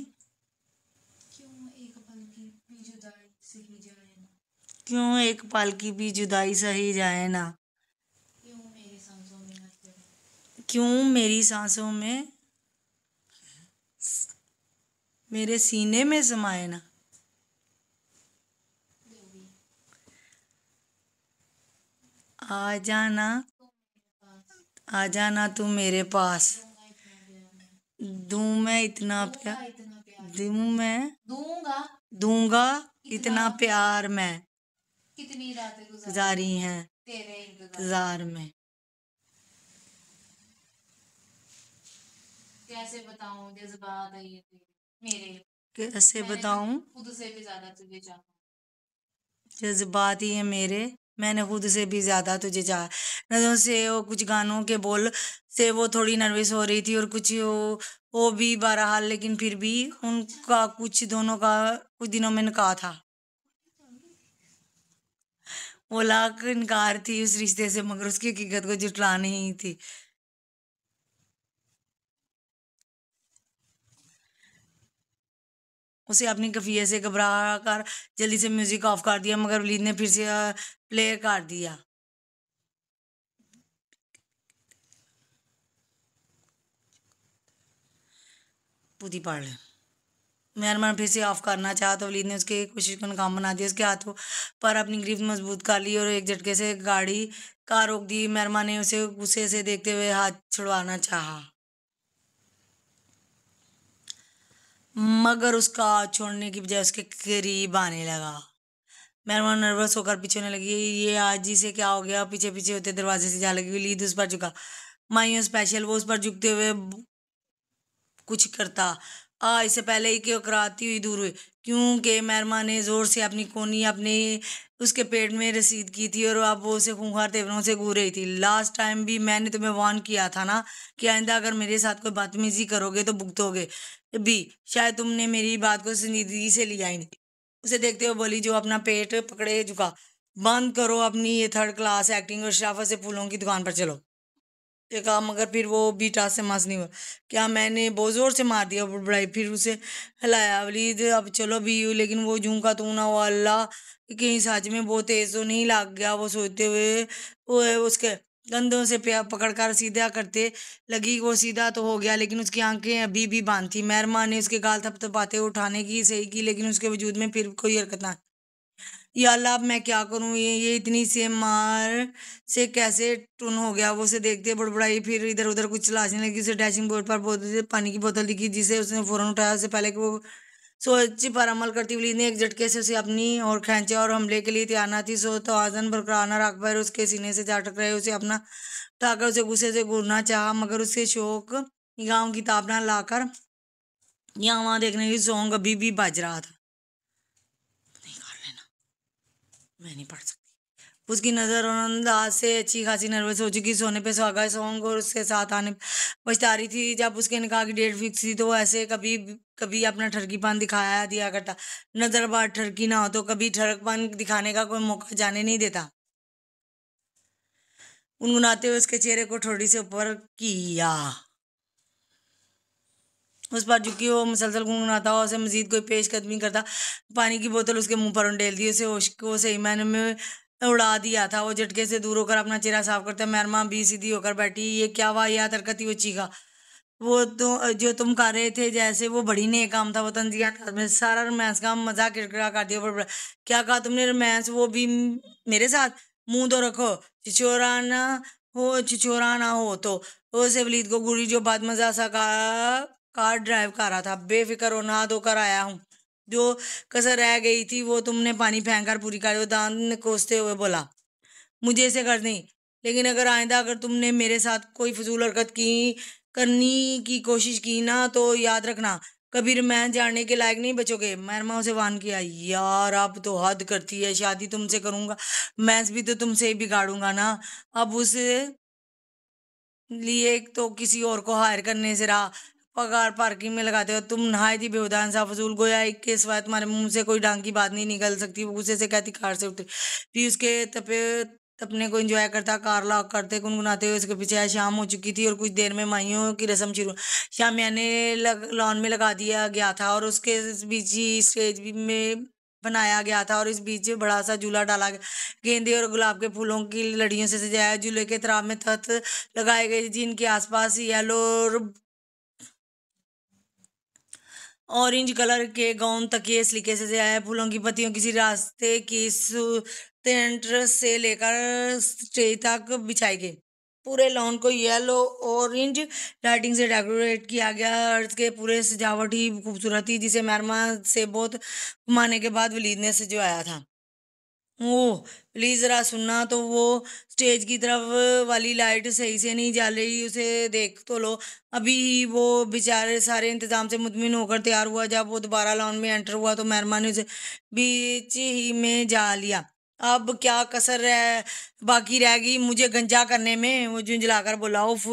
Speaker 2: क्यों एक पल की भी जुदाई सही जाए ना, क्यों मेरी सांसों में मेरे सीने में समाए ना। आ जाना तू मेरे पास, दूं मैं इतना प्यार, दूंगा इतना प्यार मैं,
Speaker 3: कितनी रातें
Speaker 2: गुजारी हैं
Speaker 3: तेरे
Speaker 2: इंतजार में।
Speaker 3: कैसे बताऊं जज्बात है ये मेरे,
Speaker 2: कैसे बताऊं
Speaker 3: खुद से भी ज्यादा तुझे चाहूं,
Speaker 2: जज्बात ही है मेरे, मैंने खुद से भी ज्यादा तुझे चाहा। नजरों से वो कुछ गानों के बोल से वो थोड़ी नर्वस हो रही थी और कुछ वो भी बहरहाल, लेकिन फिर भी उनका कुछ दोनों का कुछ दिनों में निकाह था। वो लाख इनकार थी उस रिश्ते से, मगर उसकी हकीकत को जुटलानी ही थी। उसे अपनी कफियत से घबरा कर जल्दी से म्यूजिक ऑफ कर दिया, मगर वलीद ने फिर से प्ले कर दिया। पूरी पढ़ ले। मेहरबान फिर से ऑफ करना चाहा तो वलीद ने उसके कोशिश को नाकाम बना दिया। उसके हाथों पर अपनी गिरफ्त मजबूत कर ली और एक झटके से गाड़ी कार रोक दी। मेहरबान ने उसे गुस्से से देखते हुए हाथ छुड़वाना चाहा, मगर उसका छोड़ने की बजाय उसके करीब आने लगा। मेहरबान नर्वस होकर पीछे होने लगी। ये आज ही से क्या हो गया? पीछे पीछे होते दरवाजे से जा लगी। वलीद उस पर झुका, मायूस स्पेशल वो उस पर झुकते हुए कुछ करता इससे पहले ही कि कराती हुई दूर हुई, क्योंकि मेहरमा ने जोर से अपनी कोनी अपने उसके पेट में रसीद की थी और अब वो उसे खूंखार तेवरों से घूर रही थी। लास्ट टाइम भी मैंने तुम्हें वार्न किया था ना कि आइंदा अगर मेरे साथ कोई बदतमीजी करोगे तो भुगतोगे भी। शायद तुमने मेरी बात को संजीदगी से लिया ही नहीं। उसे देखते हुए बोली, जो अपना पेट पकड़े झुका, बंद करो अपनी ये थर्ड क्लास एक्टिंग और शराफत से फूलों की दुकान पर चलो। कहा, मगर फिर वो भी टास से मस नहीं हुआ। क्या मैंने बहुत जोर से मार दिया? बुड़बुड़ाई, फिर उसे हिलाया। वलीद, अब चलो भी, लेकिन वो जूं का तू ना हुआ। अल्लाह, कहीं सच में बहुत तेज तो नहीं लग गया? वो सोचते हुए वो उसके कंधों से पकड़कर सीधा करते लगी। वो सीधा तो हो गया, लेकिन उसकी आंखें अभी भी बंद थी। मेहरमा ने उसके गाल थपथपाते उठाने की सही की, लेकिन उसके वजूद में फिर कोई हरकत ना। या अल्लाह, अब मैं क्या करूं? ये इतनी से मार से कैसे टून हो गया? वो उसे देखते बड़बड़ाई, फिर इधर उधर कुछ तलाशने लगी। उसे डैशिंग बोर्ड पर बोतल पानी की बोतल दिखी, जिसे उसने फौरन उठाया। उससे पहले कि वो सोच पर अमल करती हुई ने एक झटके से उसे अपनी ओर खींचा और हमले के लिए तैयार न थी। सो तवाज़ुन बरकरार न रख पाए, उसके सीने से जा टकराए। उसे अपना उठाकर उसे गुस्से से घूरना चाहा, मगर उससे शौक निगाहों की ताब न लाकर यहाँ वहां देखने की सौंग अभी भी बज रहा था। मैं नहीं पढ़ सकती। उसकी नज़र और अंदाज से अच्छी खासी नर्वस हो चुकी, सोने पे सुहागा सॉन्ग और उसके साथ आने पछता रही थी। जब उसके निकाह की डेट फिक्स थी तो वो ऐसे कभी कभी अपना ठरकीपन दिखाया दिया करता। नजर बार ठरकी ना हो तो कभी ठरकपन दिखाने का कोई मौका जाने नहीं देता। गुनगुनाते हुए उसके चेहरे को ठोड़ी से ऊपर किया, उस पर झुकी वो मुसलसल गुनगुनाता हुआ उसे मजीद कोई पेशकदमी करता। पानी की बोतल उसके मुंह पर उंडेल दी, उसे होश को सही मायने में उड़ा दिया था। वो झटके से दूर होकर अपना चेहरा साफ करता। मेहरमा भी सीधी होकर बैठी। ये क्या हुआ? यह हरकत थी? वो चीखा। वो तो जो तुम कर रहे थे जैसे वो बड़ी नेक काम था। वो तंजिया में सारा रोमांस का मजाक किरकिरा कर दिया। बड़ा क्या कहा तुमने? रोमांस? वो भी मेरे साथ? मुंह तो रखो, छिछोरा ना हो तो। वो से वलीद को गुरी जो बात मजा सा कार ड्राइव कर रहा था। बेफिक्र हो, नहा धोकर आया हूँ। जो कसर रह गई थी वो तुमने पानी फेंक कर पूरी कर। वो दांत कोसते हुए बोला, मुझे इसे कर नहीं, लेकिन अगर आइंदा अगर तुमने मेरे साथ कोई फजूल हरकत की करने की कोशिश की ना तो याद रखना कभी रोमांस जानने के लायक नहीं बचोगे। मेहरमा उसे वार्न किया। यार अब तो हद करती है, शादी तुमसे करूंगा, मैंस भी तो तुमसे ही बिगाड़ूंगा ना। अब उसे लिए तो किसी और को हायर करने से रहा, पगार पार्किंग में लगाते हो तुम। नहायत ही बेहुदा इंसान फजूल गोया के सिवाय तुम्हारे मुंह से कोई ढंग की बात नहीं निकल सकती। वो गुस्से से कहती कार से उतरी, फिर उसके अपने को एंजॉय करता, कार लॉक करते गुनगुनाते हुए उसके पीछे आया। शाम हो चुकी थी और कुछ देर में माइयों की रस्म शुरू। शामियाने लॉन में लगा दिया गया था और उसके बीच ही स्टेज में बनाया गया था और इस बीच बड़ा सा झूला डाला गया, गेंदे और गुलाब के फूलों की लड़ियों से सजाया। झूले के तराब में तख्त लगाए गए जिनके आसपास येलो और ऑरेंज कलर के गाउन तकिए सलीके से सजाया। फूलों की पत्तियों किसी रास्ते की टेंट से लेकर स्टेज तक बिछाई गई। पूरे लॉन को येलो ऑरेंज लाइटिंग से डेकोरेट किया गया। अर्थ के पूरे सजावट ही खूबसूरत थी जिसे मैरमा से बहुत घुमाने के बाद वलीद ने सजवाया था। ओह प्लीज जरा सुनना, तो वो स्टेज की तरफ वाली लाइट सही से नहीं जल रही, उसे देख तो लो। अभी ही वो बेचारे सारे इंतजाम से मुतमिन होकर तैयार हुआ। जब वो दोबारा लॉन में एंटर हुआ तो मैरमा ने उसे बीच ही में जा लिया। अब क्या कसर है बाकी रह गई मुझे गंजा करने में, वो झुंझलाकर बोला। उफ,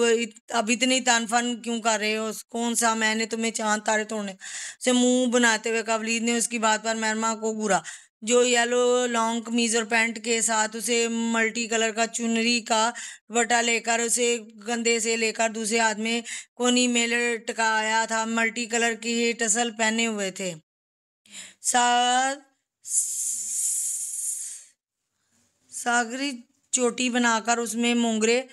Speaker 2: अब इतनी तानफन क्यों कर रहे हो? कौन सा मैंने तुम्हें चांद तारे तोड़ने से मुंह बनाते हुए कवलीद ने उसकी बात पर मैरमा को घूरा, जो येलो लॉन्ग कमीज और पैंट के साथ उसे मल्टी कलर का चुनरी का दुपट्टा लेकर उसे कंधे से लेकर दूसरे हाथ में कोनी में लटकाया था। मल्टी कलर के टसल पहने हुए थे। साथ सागरी चोटी बनाकर उसमें मोंगरे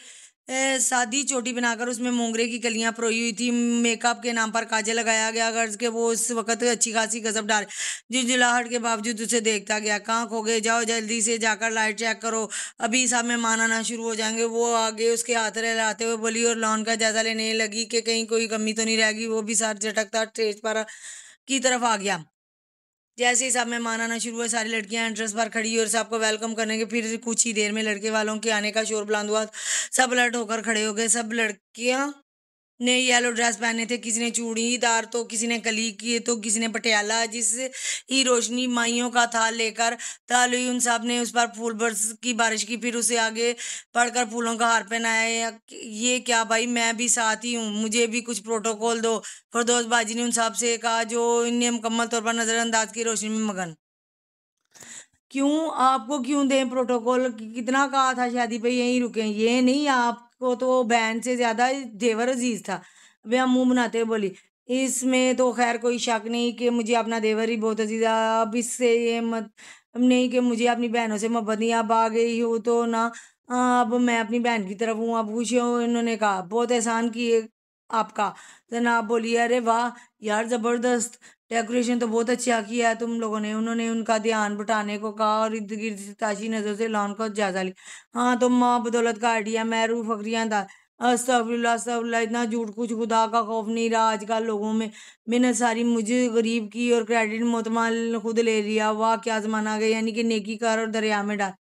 Speaker 2: सादी चोटी बनाकर उसमें मोंगरे की कलियां परोई हुई थी। मेकअप के नाम पर काजल लगाया गया। गर्ज के वो उस वक्त अच्छी खासी गजब डाले। झुंझुलाहट के बावजूद उसे देखता गया। कहाँ खो गए? जाओ जल्दी से जाकर लाइट चेक करो, अभी सब मेहमान आना शुरू हो जाएंगे। वो आगे उसके हाथ हिलाते हुए बोली और लॉन का जायजा लेने लगी कि कहीं कोई कमी तो नहीं रहेगी। वो भी सर झटकता स्टेज पर की तरफ आ गया। जैसे ही सब मेहमान आना शुरू हुआ, सारी लड़कियां एंट्रेंस पर खड़ी और सबको वेलकम करने के फिर कुछ ही देर में लड़के वालों के आने का शोर बुलंद हुआ। सब अलर्ट होकर खड़े हो गए। सब लड़कियां ने येलो ड्रेस पहने थे, किसी ने चूड़ीदार तो किसी ने कली की तो किसी ने पटियाला। जिस ही रोशनी माइयों का थाल लेकर ताली उन सब ने उस पर फूल बरस की बारिश की, फिर उसे आगे पढ़कर फूलों का हार पहनाया। ये क्या भाई, मैं भी साथ ही हूँ, मुझे भी कुछ प्रोटोकॉल दो, फिरदौस बाजी ने उन सब से कहा जो इन्हें मुकम्मल तौर पर नजरअंदाज की रोशनी में मगन। क्यों? आपको क्यों दें प्रोटोकॉल? कितना कहा था शादी पे यहीं रुके, ये नहीं, आपको तो बहन से ज्यादा जेवर अजीज था। वह मुंह बनाते हुए बोली, इसमें तो खैर कोई शक नहीं कि मुझे अपना देवर ही बहुत अजीज है। अब इससे ये मत नहीं कि मुझे अपनी बहनों से मोहब्बत नहीं। अब आ गई हो तो ना, अब मैं अपनी बहन की तरफ हूँ, अब खुश हूँ। इन्होंने कहा, बहुत एहसान किए आपका। जनाब बोलिए, अरे वाह यार, जबरदस्त डेकोरेशन तो बहुत अच्छा किया है तुम लोगों ने। उन्होंने उनका ध्यान बटाने को कहा और इर्द गिर्द से ताशी नजर से लॉन का जायजा लिया। हाँ तो माँ बदौलत का आइडिया, मैरू फकरियां था। अस्तगफिरुल्लाह अस्तगफिरुल्लाह, इतना झूठ, कुछ खुदा का खौफ नहीं रहा आजकल लोगों में। मेहनत सारी मुझे गरीब की और क्रेडिट मोतमाल खुद ले लिया। वाह क्या जमाना आ गया, यानी कि नेकी कर और दरिया में डाल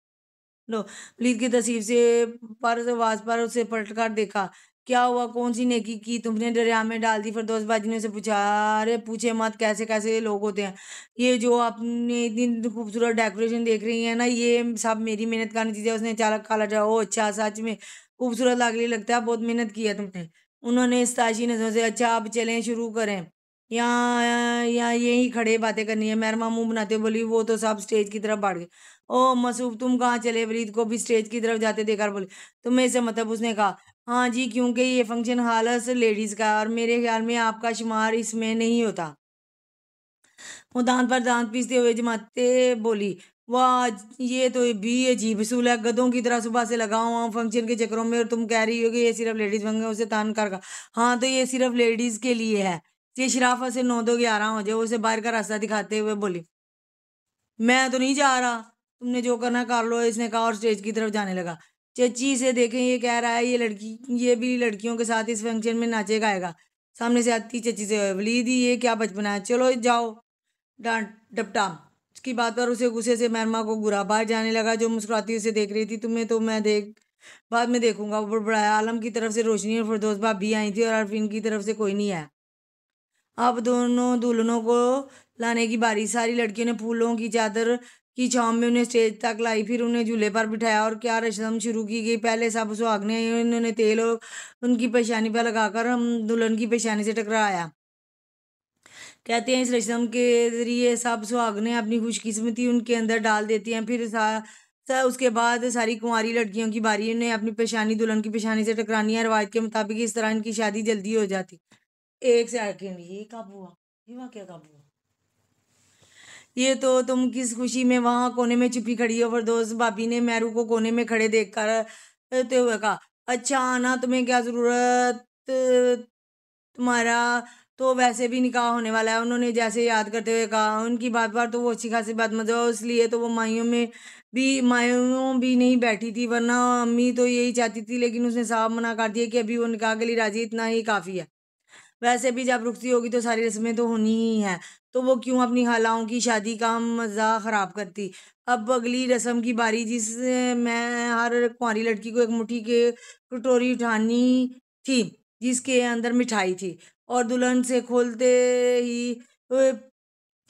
Speaker 2: लो। वलीद की तस्वीर से पर आवाज पर उसे पलट कर देखा। क्या हुआ, कौन सी नेकी की तुमने? दरिया में डाल दी। फिरदौस बाजी ने उसे पूछा। अरे पूछे मत, कैसे कैसे लोग होते हैं। ये जो आपने इतनी खूबसूरत डेकोरेशन देख रही है ना, ये सब मेरी मेहनत का नतीजा है। उसने चालक काला जवाब। ओ अच्छा, सच में खूबसूरत लागने लगता है, बहुत मेहनत की है तुमने। उन्होंने इस्ताशी नजरों से, अच्छा अब चलें, शुरू करें। यहाँ यहाँ यही खड़े बातें करनी है? मैरमा मुंह बनाते हुए बोली। वो तो सब स्टेज की तरफ बढ़ गए। ओ मसूब, तुम कहाँ चले? वलीद को भी स्टेज की तरफ जाते देखकर बोले, तुम्हें से मतलब? उसने कहा, हाँ जी, क्योंकि ये फंक्शन हालस लेडीज का है और मेरे ख्याल में आपका शुमार इसमें नहीं होता। वो दांत पर दांत पीसते हुए जमाते बोली, वाह ये तो भी अजीब असूल है, गधों की तरह सुबह से लगा हुआ हूँ फंक्शन के चक्रों में और तुम कह रही हो कि ये सिर्फ लेडीज फंक्शन। उसे तान कर कहा, हाँ तो ये सिर्फ लेडीज के लिए है। ये शराफत से 9-2-11 हो जाए। उसे बाहर का रास्ता दिखाते हुए बोली, मैं तो नहीं जा रहा, तुमने जो करना कर लो, इसने कहा और स्टेज की तरफ जाने लगा। चची से देखें, ये कह रहा है ये भी लड़कियों के साथ इस फंक्शन में नाचे गाएगा। सामने से आती चची से, वलीदी ये क्या बचपना है, चलो जाओ। डांट डपटा। उसकी बात पर उसे गुस्से से मैरमा को घूरा। बाहर जाने लगा। जो मुस्कुराती उसे देख रही थी। तुम्हें तो मैं बाद में देखूंगा, वो बड़बड़ाया। आलम की तरफ से रोशनी और फिरदौस भाभी आई थी और अरफीन की तरफ से कोई नहीं आया। अब दोनों दुल्हनों को लाने की बारी। सारी लड़कियों ने फूलों की चादर की छांव में उन्हें स्टेज तक लाई, फिर उन्हें झूले पर बिठाया और क्या रस्म शुरू की गई। पहले सब सुहागने इन्होंने तेल और उनकी पेशानी पर लगाकर हम दुल्हन की पेशानी से टकराया। कहते हैं इस रस्म के जरिए सब सुहागने अपनी खुशकिस्मती उनके अंदर डाल देती हैं। फिर उसके बाद सारी कुंवारी लड़कियों की बारी ने अपनी पेशानी दुल्हन की पेशानी से टकरानी है। रवायत के मुताबिक इस तरह इनकी शादी जल्दी हो जाती। एक सेकंड, ये कब हुआ? ये वाकया कब हुआ? ये तो तुम किस खुशी में वहां कोने में छुपी खड़ी हो? फरदौस भाभी ने मैरू को कोने में खड़े देखते हुए कहा। अच्छा आना, तुम्हें क्या जरूरत? तुम्हारा तो वैसे भी निकाह होने वाला है, उन्होंने जैसे याद करते हुए कहा। उनकी बात पर तो वो अच्छी खासी बात मजा हो, इसलिए तो वो मायूं भी नहीं बैठी थी, वरना अम्मी तो यही चाहती थी, लेकिन उसने साफ मना कर दिया कि अभी वो निकाह के लिए राजी, इतना ही काफी है। वैसे भी जब रुखती होगी तो सारी रस्में तो होनी ही है, तो वो क्यों अपनी खालाओं की शादी का मजा खराब करती। अब अगली रस्म की बारी, जिसमें हर कुंवारी लड़की को एक मुट्ठी के कटोरी उठानी थी जिसके अंदर मिठाई थी, और दुल्हन से खोलते ही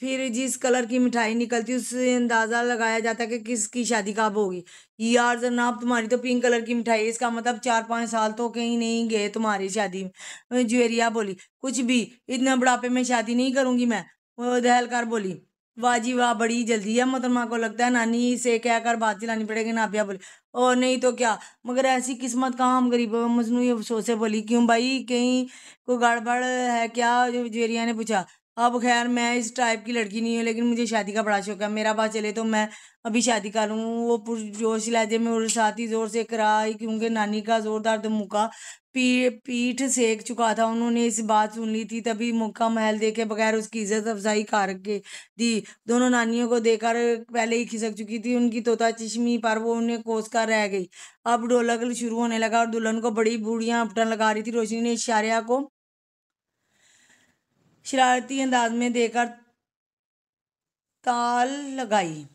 Speaker 2: फिर जिस कलर की मिठाई निकलती उससे अंदाजा लगाया जाता कि किसकी शादी कब होगी। यार जनाब, तुम्हारी तो पिंक कलर की मिठाई, इसका मतलब 4-5 साल तो कहीं नहीं गए तुम्हारी शादी में। जुएरिया बोली। कुछ भी, इतना बुढ़ापे में शादी नहीं करूंगी मैं, वो दहलकार बोली। वाह जी वाह, बड़ी जल्दी है मोहतरमा को, लगता है नानी से कहकर बात चलानी पड़ेगी। नाबिया बोली। और नहीं तो क्या, मगर ऐसी किस्मत कहाँ हम गरीब। मजनू ये अफसोस से बोली। क्यों भाई, कहीं को गड़बड़ है क्या? जुएरिया ने पूछा। अब खैर मैं इस टाइप की लड़की नहीं हूँ, लेकिन मुझे शादी का बड़ा शौक है। मेरा बात चले तो मैं अभी शादी कर लूँ। वो पुरजोश लहजे में और साथ ही जोर से कराई, क्योंकि नानी का जोरदार धमुका पीठ सेक चुका था। उन्होंने इस बात सुन ली थी, तभी मौका महल देखे बगैर उसकी इज्जत अफजाई करके दी। दोनों नानियों को देखकर पहले ही खिसक चुकी थी उनकी तोता चिशमी, पर वो उन्हें कोस कर रह गई। अब ढोलक शुरू होने लगा और दुल्हन को बड़ी बूढ़ियां अपटन लगा रही थी। रोशनी ने इशारिया को शरारती अंदाज में देकर ताल लगाई।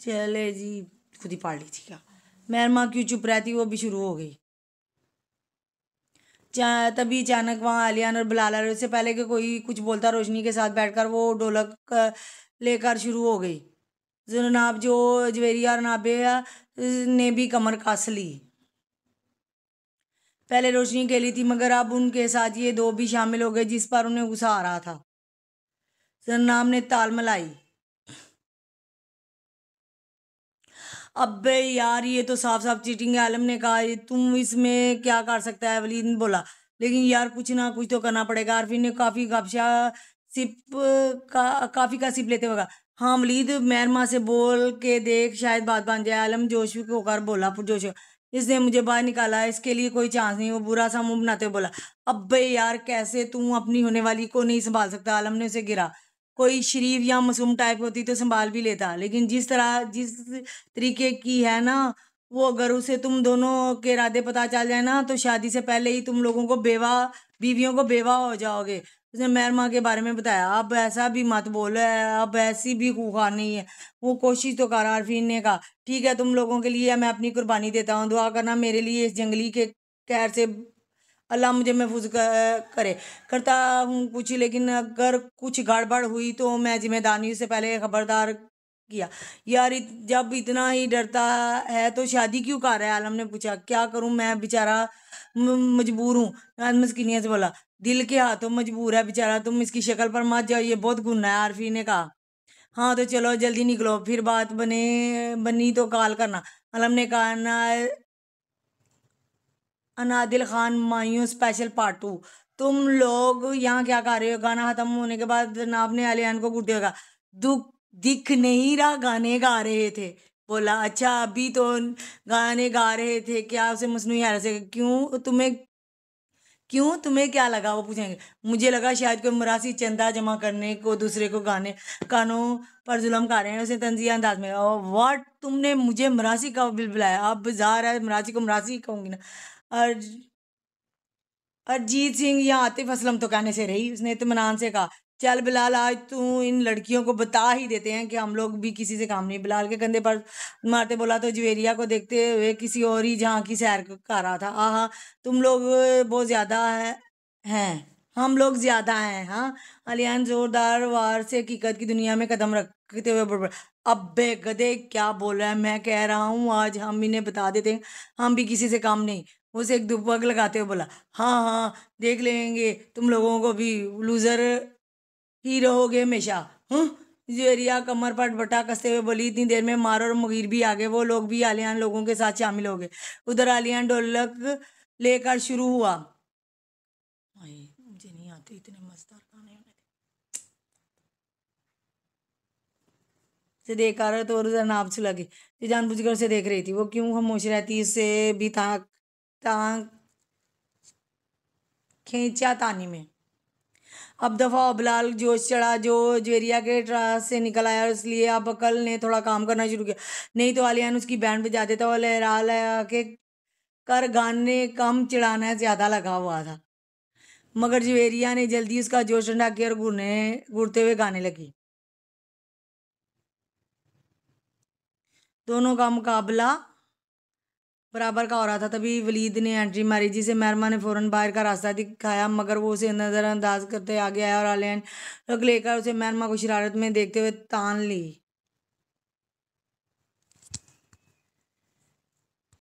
Speaker 2: चले जी, खुद ही पाड़ ली थी क्या? मेहरमा क्यों चुप रहती, वो भी शुरू हो गई। तभी अचानक वहां आलियान और बिलाल आ रहे। उससे पहले कि कोई कुछ बोलता, रोशनी के साथ बैठकर वो ढोलक लेकर शुरू हो गई। जनाब जो जवेरिया और नाबिया ने भी कमर कस ली। पहले रोशनी अकेली थी, मगर अब उनके साथ ये दो भी शामिल हो गए, जिस पर उन्हें गुस्सा आ रहा था। जनाब ने ताल मलाई। अबे यार, ये तो साफ साफ चीटिंग है। आलम ने कहा। तुम इसमें क्या कर सकता है? वलीद ने बोला। लेकिन यार कुछ ना कुछ तो करना पड़ेगा। आरफीन ने काफी का सिप लेते हुए कहा। हाँ वलीद, मेहरमा से बोल के देख, शायद बात बन जाए। आलम जोश होकर बोला। पुरजोश, इसने मुझे बाहर निकाला है, इसके लिए कोई चांस नहीं। वो बुरा सा मुंह बनाते हुए बोला। अबे यार, कैसे तू अपनी होने वाली को नहीं संभाल सकता? आलम ने उसे गिरा। कोई शरीफ या मासूम टाइप होती तो संभाल भी लेता, लेकिन जिस तरीके की है ना वो, अगर उसे तुम दोनों के इरादे पता चल जाए ना, तो शादी से पहले ही तुम लोगों को बीवियों को बेवा हो जाओगे। उसने मेहरमा के बारे में बताया। अब ऐसा भी मत बोल, अब ऐसी भी खूंखार नहीं है। वो कोशिश तो कर। आरफीन ने कहा। ठीक है, तुम लोगों के लिए मैं अपनी कुर्बानी देता हूँ। दुआ करना मेरे लिए इस जंगली के कहर से, अल्लाह मुझे महफूज करे। करता हूँ कुछ, लेकिन अगर कुछ गड़बड़ हुई तो मैं जिम्मेदार नहीं। उससे पहले खबरदार किया। यार जब इतना ही डरता है तो शादी क्यों कर रहा है? आलम ने पूछा। क्या करूं मैं, बेचारा मजबूर हूँ। मस्किनिया से बोला। दिल के हाथों मजबूर है बेचारा। तुम इसकी शक्ल पर मत जाओ, ये बहुत गुन्ना है। आरफी ने कहा। हाँ तो चलो जल्दी निकलो, फिर बात बनी तो कॉल करना। आलम ने कहा। अनादिल खान मायूं स्पेशल पार्ट 2। तुम लोग यहाँ क्या कर रहे हो? गाना खत्म होने के बाद जनाब ने आलियान को घूरते होगा। दुख दिख नहीं रहा, गाने गा रहे थे। बोला। अच्छा अभी तो गाने गा रहे थे क्या? उसे मसनूई हैरत से। क्यों तुम्हें क्या लगा? वो पूछेंगे। मुझे लगा शायद कोई मरासी चंदा जमा करने को दूसरे को गानों पर जुल्म कर रहे हैं। उसे तंजिया अंदाज में। व्हाट, तुमने मुझे मरासी का बिल बुलाया? अब जार है, मरासी को मरासी कहूंगी ना। और अरिजीत सिंह या आतिफ असलम तो कहने से रही। उसने इत्मीनान से कहा। चल बिलाल, आज तू इन लड़कियों को बता ही देते हैं कि हम लोग भी किसी से काम नहीं। बिलाल के कंधे पर मारते बोला तो जवेरिया को देखते हुए किसी और ही जहाँ की सैर कर रहा था। आहा, तुम लोग बहुत ज्यादा हैं, हम लोग ज्यादा हैं। हाँ, अलियान जोरदार वार से हकीकत की दुनिया में कदम रखते हुए बड़बड़। अब्बे गधे, क्या बोल रहा है? मैं कह रहा हूँ आज हम इन्हें बता देते हैं हम भी किसी से काम नहीं। उसे एक दुबक लगाते हुए बोला, हाँ हाँ देख लेंगे, तुम लोगों को भी लूजर ही रहोगे हमेशा। जुएरिया कमर पर बटा कसते हुए बोली, इतनी देर में मार और मुगीर भी आ गए, वो लोग भी आलियान लोगों के साथ शामिल हो गए। उधर आलियान ढोलक लेकर शुरू हुआ। मुझे नहीं आते इतने मजेदार गाने से देखकर तो उधर नाप से लगी, जानबूझकर उसे देख रही थी, वो क्यों खामोश रहती, उससे भी ताक खींचा तानी में। अब दफा बिलाल जोश चढ़ा जो ज्वेरिया के ट्रास से निकल आया, इसलिए अब अकल ने थोड़ा काम करना शुरू किया, नहीं तो आलियान उसकी बैंड बजा देता और लहरा लहरा के कर गाने कम चिढ़ाना ज्यादा लगा हुआ था। मगर ज्वेरिया ने जल्दी उसका जोश ठंडा किया और घूरते हुए गाने लगी। दोनों का मुकाबला बराबर का हो रहा था। तभी वलीद ने एंट्री मारी, जिसे मेहरमा ने फौरन बाहर का रास्ता दिखाया, मगर वो उसे नजरअंदाज करते आगे आया और आलियान लेकर उसे मेहरमा को शरारत में देखते हुए तान ली।